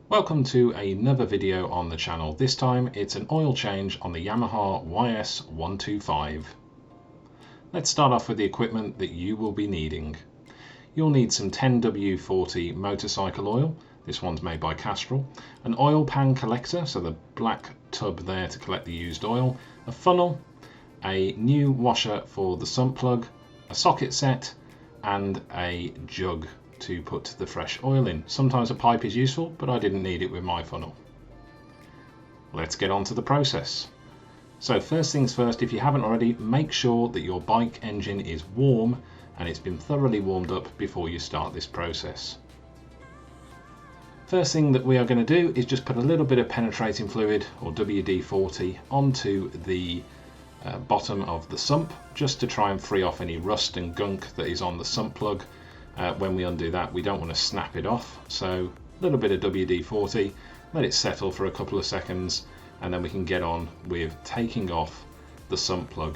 Welcome to another video on the channel. This time it's an oil change on the Yamaha YS125. Let's start off with the equipment that you will be needing. You'll need some 10W40 motorcycle oil. This one's made by Castrol. An oil pan collector, so the black tub there to collect the used oil. A funnel, a new washer for the sump plug, a socket set, and a jug to put the fresh oil in. Sometimes a pipe is useful, but I didn't need it with my funnel. Let's get on to the process. So first things first, if you haven't already, make sure that your bike engine is warm and it's been thoroughly warmed up before you start this process. First thing that we are going to do is just put a little bit of penetrating fluid, or WD-40, onto the bottom of the sump, just to try and free off any rust and gunk that is on the sump plug. When we undo that, we don't want to snap it off, so a little bit of WD-40, let it settle for a couple of seconds, and then we can get on with taking off the sump plug.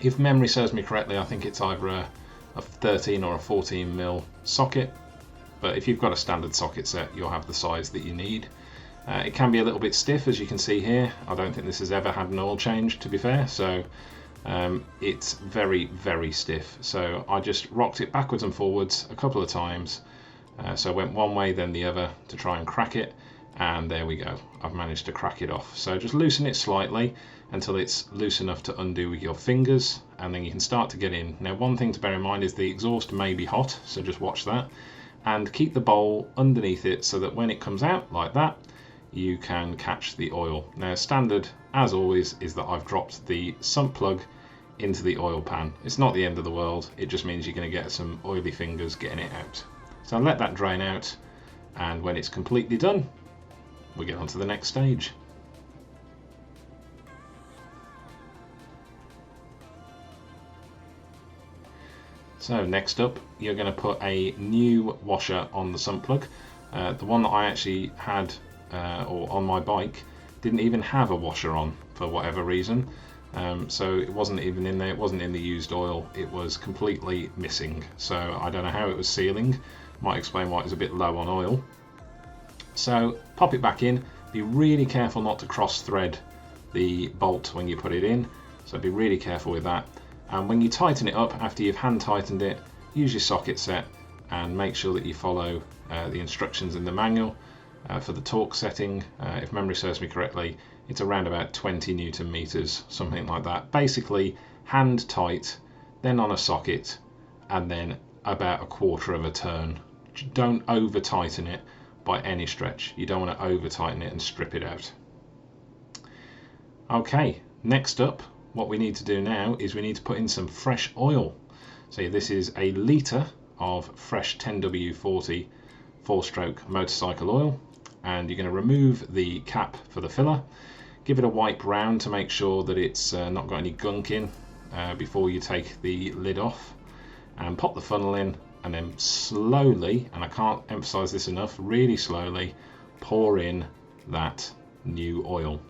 If memory serves me correctly, I think it's either a 13 or a 14 mil socket, but if you've got a standard socket set, you'll have the size that you need. It can be a little bit stiff, as you can see here. I don't think this has ever had an oil change, to be fair, so it's very, very stiff. So I just rocked it backwards and forwards a couple of times. So I went one way then the other to try and crack it, and there we go. I've managed to crack it off. So just loosen it slightly until it's loose enough to undo with your fingers, and then you can start to get in. Now, one thing to bear in mind is the exhaust may be hot, so just watch that, and keep the bowl underneath it so that when it comes out like that, you can catch the oil. Now, standard, as always, is that I've dropped the sump plug into the oil pan. It's not the end of the world, it just means you're going to get some oily fingers getting it out. So I'll let that drain out, and when it's completely done, we get on to the next stage. So next up, you're going to put a new washer on the sump plug. The one that I actually had or on my bike didn't even have a washer on for whatever reason. So it wasn't even in there, it wasn't in the used oil, it was completely missing. So I don't know how it was sealing, might explain why it was a bit low on oil. So pop it back in, be really careful not to cross thread the bolt when you put it in, so be really careful with that. And when you tighten it up, after you've hand tightened it, use your socket set and make sure that you follow the instructions in the manual. For the torque setting, if memory serves me correctly, it's around about 20 Newton meters, something like that. Basically, hand tight, then on a socket, and then about a quarter of a turn. Don't over tighten it by any stretch. You don't want to over tighten it and strip it out. Okay, next up, what we need to do now is we need to put in some fresh oil. So this is a litre of fresh 10W40 4-stroke motorcycle oil, and you're going to remove the cap for the filler. Give it a wipe round to make sure that it's not got any gunk in before you take the lid off, and pop the funnel in, and then slowly, and I can't emphasize this enough, really slowly pour in that new oil.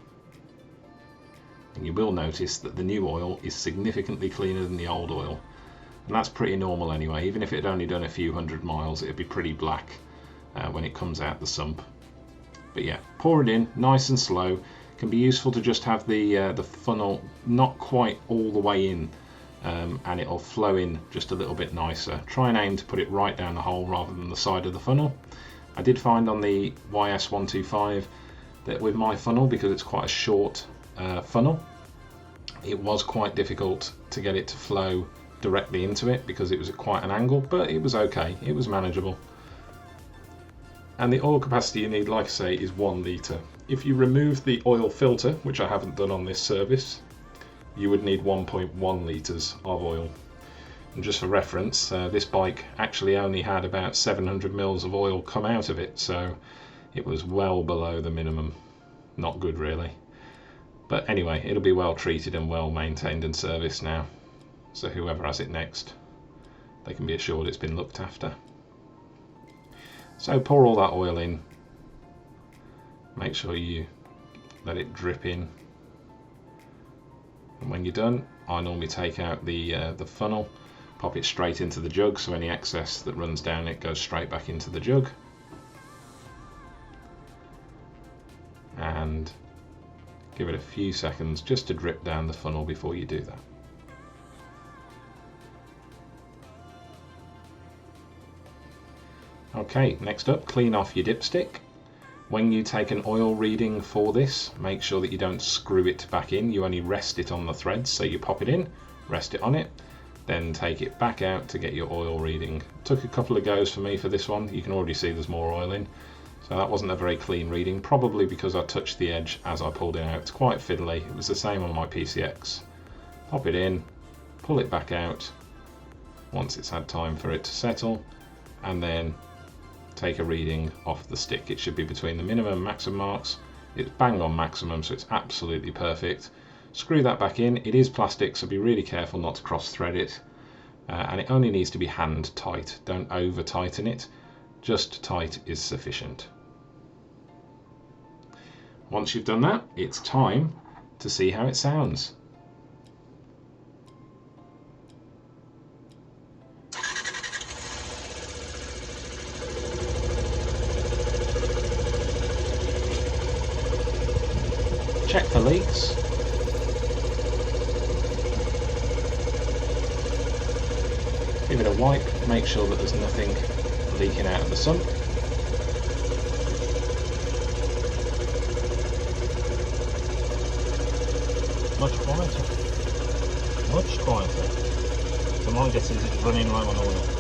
And you will notice that the new oil is significantly cleaner than the old oil, and that's pretty normal anyway. Even if it had only done a few hundred miles, it'd be pretty black when it comes out the sump. But yeah, pour it in nice and slow. It can be useful to just have the funnel not quite all the way in, and it'll flow in just a little bit nicer. Try and aim to put it right down the hole rather than the side of the funnel. I did find on the YS125 that with my funnel, because it's quite a short funnel, it was quite difficult to get it to flow directly into it because it was at quite an angle, but it was okay, it was manageable. And the oil capacity you need, like I say, is 1 litre. If you remove the oil filter, which I haven't done on this service, you would need 1.1 litres of oil. And just for reference, this bike actually only had about 700 mils of oil come out of it, so it was well below the minimum. Not good really. But anyway, it'll be well treated and well maintained and serviced now. So whoever has it next, they can be assured it's been looked after. So pour all that oil in. Make sure you let it drip in. And when you're done, I normally take out the funnel, pop it straight into the jug, so any excess that runs down it goes straight back into the jug. And give it a few seconds just to drip down the funnel before you do that. Okay, next up, clean off your dipstick. When you take an oil reading for this, make sure that you don't screw it back in, you only rest it on the threads. So you pop it in, rest it on it, then take it back out to get your oil reading. Took a couple of goes for me for this one. You can already see there's more oil in. So that wasn't a very clean reading, probably because I touched the edge as I pulled it out. It's quite fiddly. It was the same on my PCX. Pop it in, pull it back out once it's had time for it to settle, and then take a reading off the stick. It should be between the minimum and maximum marks. It's bang on maximum, so it's absolutely perfect. Screw that back in. It is plastic, so be really careful not to cross thread it. And it only needs to be hand tight. Don't over tighten it. Just tight is sufficient. Once you've done that, it's time to see how it sounds. Check for leaks. Give it a wipe, make sure that there's nothing leaking out of the sump. Much quieter. Much quieter. So my guess is it's running low on oil.